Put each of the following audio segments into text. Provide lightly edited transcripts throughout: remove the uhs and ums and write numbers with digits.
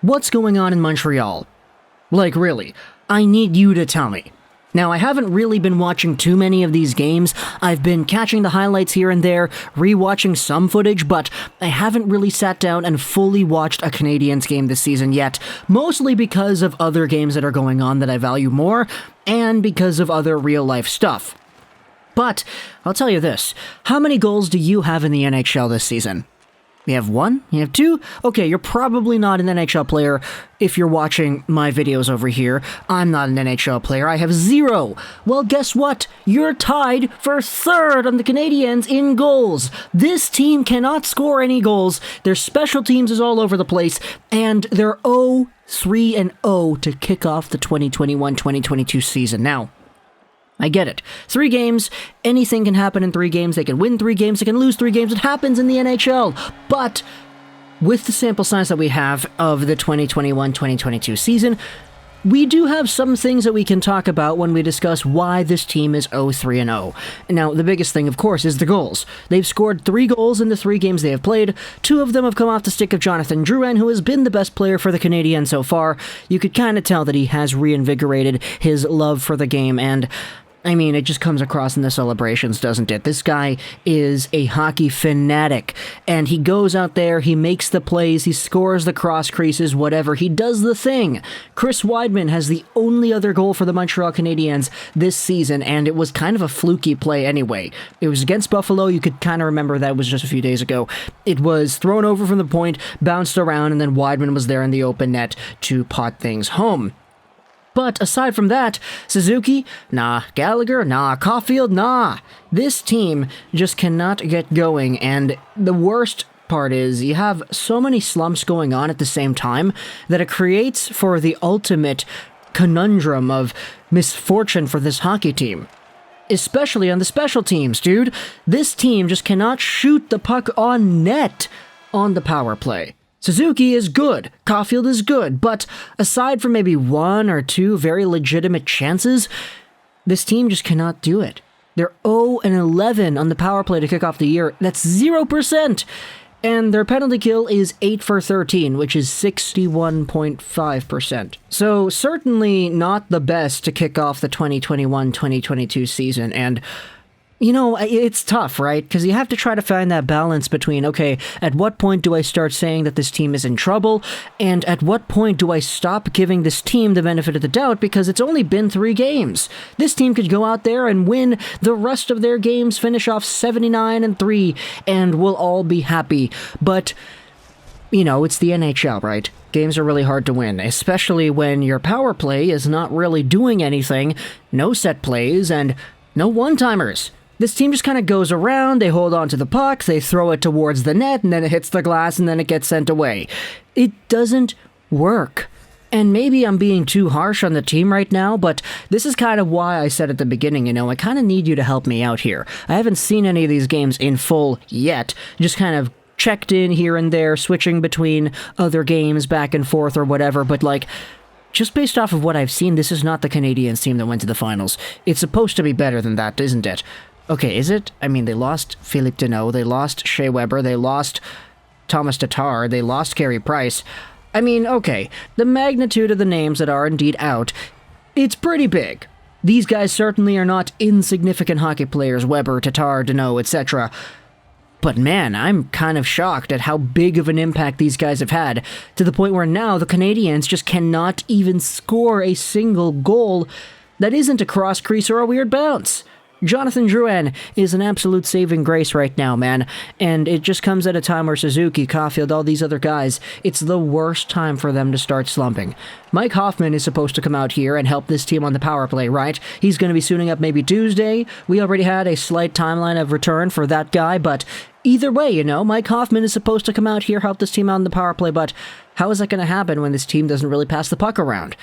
What's going on in Montreal? Like, really, I need you to tell me. Now, I haven't really been watching too many of these games. I've been catching the highlights here and there, rewatching some footage, but I haven't really sat down and fully watched a Canadiens game this season yet, mostly because of other games that are going on that I value more, and because of other real-life stuff. But, I'll tell you this, how many goals do you have in the NHL this season? You have 1? You have 2? Okay, you're probably not an NHL player if you're watching my videos over here. I'm not an NHL player. I have 0. Well, guess what? You're tied for 3rd on the Canadiens in goals. This team cannot score any goals. Their special teams is all over the place, and they're 0-3-0 to kick off the 2021-2022 season. Now, I get it. 3 games, anything can happen in 3 games. They can win 3 games, they can lose 3 games. It happens in the NHL. But with the sample size that we have of the 2021-2022 season, we do have some things that we can talk about when we discuss why this team is 0-3-0. Now, the biggest thing, of course, is the goals. They've scored 3 goals in the 3 games they have played. 2 of them have come off the stick of Jonathan Drouin, who has been the best player for the Canadiens so far. You could kind of tell that he has reinvigorated his love for the game, and I mean, it just comes across in the celebrations, doesn't it? This guy is a hockey fanatic, and he goes out there, he makes the plays, he scores the cross creases, whatever. He does the thing. Chris Weidman has the only other goal for the Montreal Canadiens this season, and it was kind of a fluky play anyway. It was against Buffalo. You could kind of remember that was just a few days ago. It was thrown over from the point, bounced around, and then Weidman was there in the open net to pot things home. But aside from that, Suzuki, nah. Gallagher, nah. Caulfield, nah. This team just cannot get going, and the worst part is you have so many slumps going on at the same time that it creates for the ultimate conundrum of misfortune for this hockey team. Especially on the special teams, dude. This team just cannot shoot the puck on net on the power play. Suzuki is good, Caulfield is good, but aside from maybe 1 or 2 very legitimate chances, this team just cannot do it. They're 0-11 on the power play to kick off the year. That's 0%! And their penalty kill is 8 for 13, which is 61.5%. So certainly not the best to kick off the 2021-2022 season, and you know, it's tough, right? Because you have to try to find that balance between, okay, at what point do I start saying that this team is in trouble, and at what point do I stop giving this team the benefit of the doubt because it's only been 3 games. This team could go out there and win the rest of their games, finish off 79-3, and we'll all be happy. But, you know, it's the NHL, right? Games are really hard to win, especially when your power play is not really doing anything, no set plays, and no one-timers. This team just kind of goes around, they hold on to the puck, they throw it towards the net, and then it hits the glass, and then it gets sent away. It doesn't work. And maybe I'm being too harsh on the team right now, but this is kind of why I said at the beginning, you know, I kind of need you to help me out here. I haven't seen any of these games in full yet, just kind of checked in here and there, switching between other games back and forth or whatever, but like, just based off of what I've seen, this is not the Canadiens team that went to the finals. It's supposed to be better than that, isn't it? Okay, is it? I mean, they lost Philippe Deneau, they lost Shea Weber, they lost Thomas Tatar, they lost Carey Price. I mean, okay, the magnitude of the names that are indeed out, it's pretty big. These guys certainly are not insignificant hockey players, Weber, Tatar, Deneau, etc. But man, I'm kind of shocked at how big of an impact these guys have had, to the point where now the Canadiens just cannot even score a single goal that isn't a cross crease or a weird bounce. Jonathan Drouin is an absolute saving grace right now, man, and it just comes at a time where Suzuki, Caulfield, all these other guys, it's the worst time for them to start slumping. Mike Hoffman is supposed to come out here and help this team on the power play, right? He's going to be suiting up maybe Tuesday. We already had a slight timeline of return for that guy, but either way, you know, Mike Hoffman is supposed to come out here, help this team out on the power play, but how is that going to happen when this team doesn't really pass the puck around?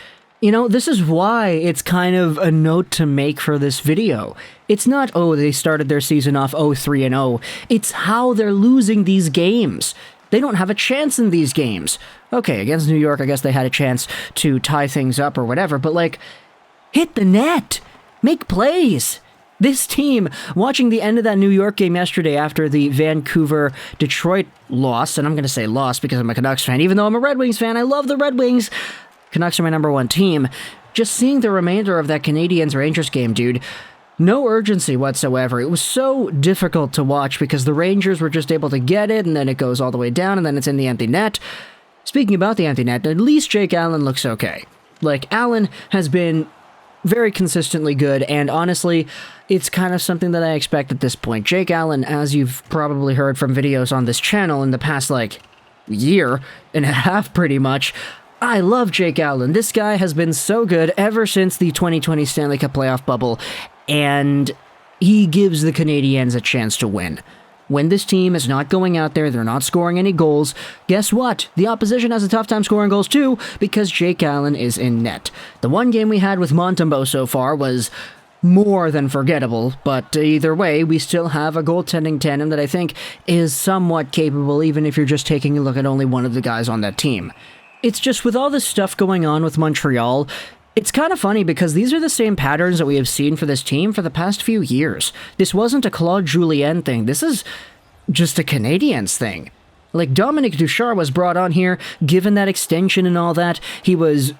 You know, this is why it's kind of a note to make for this video. It's not, oh, they started their season off 0-3-0. It's how they're losing these games. They don't have a chance in these games. Okay, against New York, I guess they had a chance to tie things up or whatever, but like, hit the net! Make plays! This team, watching the end of that New York game yesterday after the Vancouver-Detroit loss, and I'm going to say loss because I'm a Canucks fan, even though I'm a Red Wings fan, I love the Red Wings. Canucks are my number one team. Just seeing the remainder of that Canadiens-Rangers game, dude, no urgency whatsoever. It was so difficult to watch because the Rangers were just able to get it, and then it goes all the way down, and then it's in the empty net. Speaking about the empty net, at least Jake Allen looks okay. Like, Allen has been very consistently good, and honestly, it's kind of something that I expect at this point. Jake Allen, as you've probably heard from videos on this channel in the past, year and a half pretty much, I love Jake Allen. This guy has been so good ever since the 2020 Stanley Cup playoff bubble, and he gives the Canadiens a chance to win. When this team is not going out there, they're not scoring any goals, guess what? The opposition has a tough time scoring goals too, because Jake Allen is in net. The one game we had with Montembeault so far was more than forgettable, but either way, we still have a goaltending tandem that I think is somewhat capable, even if you're just taking a look at only one of the guys on that team. It's just with all this stuff going on with Montreal, it's kind of funny because these are the same patterns that we have seen for this team for the past few years. This wasn't a Claude Julien thing. This is just a Canadiens thing. Like, Dominic Ducharme was brought on here, given that extension and all that. He was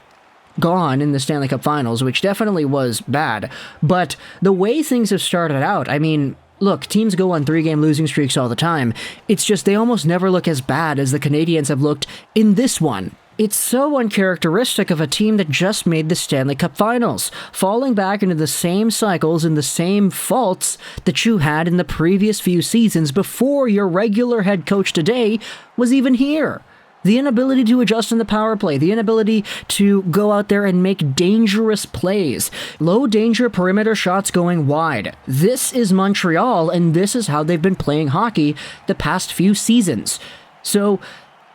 gone in the Stanley Cup Finals, which definitely was bad. But the way things have started out, I mean, look, teams go on 3-game losing streaks all the time. It's just they almost never look as bad as the Canadiens have looked in this one. It's so uncharacteristic of a team that just made the Stanley Cup Finals, falling back into the same cycles and the same faults that you had in the previous few seasons before your regular head coach today was even here. The inability to adjust in the power play, the inability to go out there and make dangerous plays, low-danger perimeter shots going wide. This is Montreal, and this is how they've been playing hockey the past few seasons. So,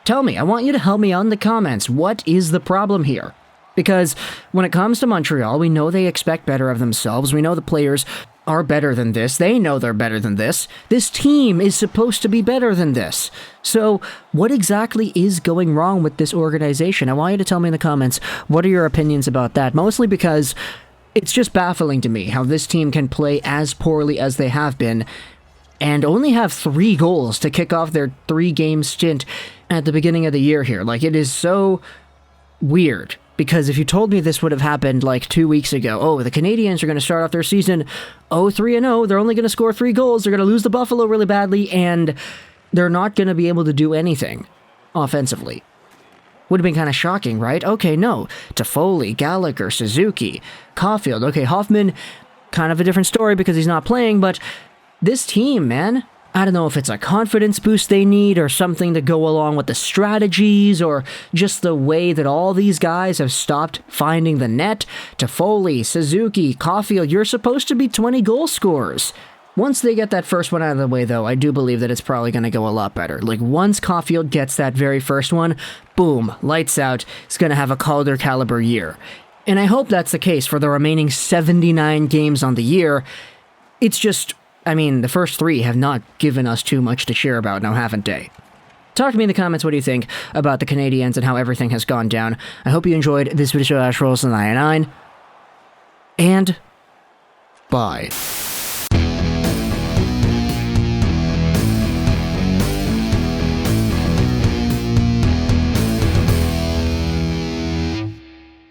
tell me, I want you to help me out in the comments. What is the problem here? Because when it comes to Montreal, we know they expect better of themselves. We know the players are better than this. They know they're better than this. This team is supposed to be better than this. So what exactly is going wrong with this organization? I want you to tell me in the comments, what are your opinions about that? Mostly because it's just baffling to me how this team can play as poorly as they have been and only have 3 goals to kick off their 3-game stint at the beginning of the year here. Like, it is so weird, because if you told me this would have happened 2 weeks ago, oh, the Canadiens are going to start off their season 0-3-0, they're only going to score 3 goals, they're going to lose the Buffalo really badly, and they're not going to be able to do anything offensively. Would have been kind of shocking, right? Okay, no. Toffoli, Gallagher, Suzuki, Caulfield. Okay, Hoffman, kind of a different story because he's not playing, but this team, man, I don't know if it's a confidence boost they need or something to go along with the strategies or just the way that all these guys have stopped finding the net. Toffoli, Suzuki, Caulfield, you're supposed to be 20 goal scorers. Once they get that first one out of the way, though, I do believe that it's probably going to go a lot better. Like, once Caulfield gets that very first one, boom, lights out, he's going to have a Calder caliber year. And I hope that's the case for the remaining 79 games on the year. It's just, I mean, the first 3 have not given us too much to cheer about now, haven't they? Talk to me in the comments what do you think about the Canadiens and how everything has gone down. I hope you enjoyed this video. Rosén, and bye.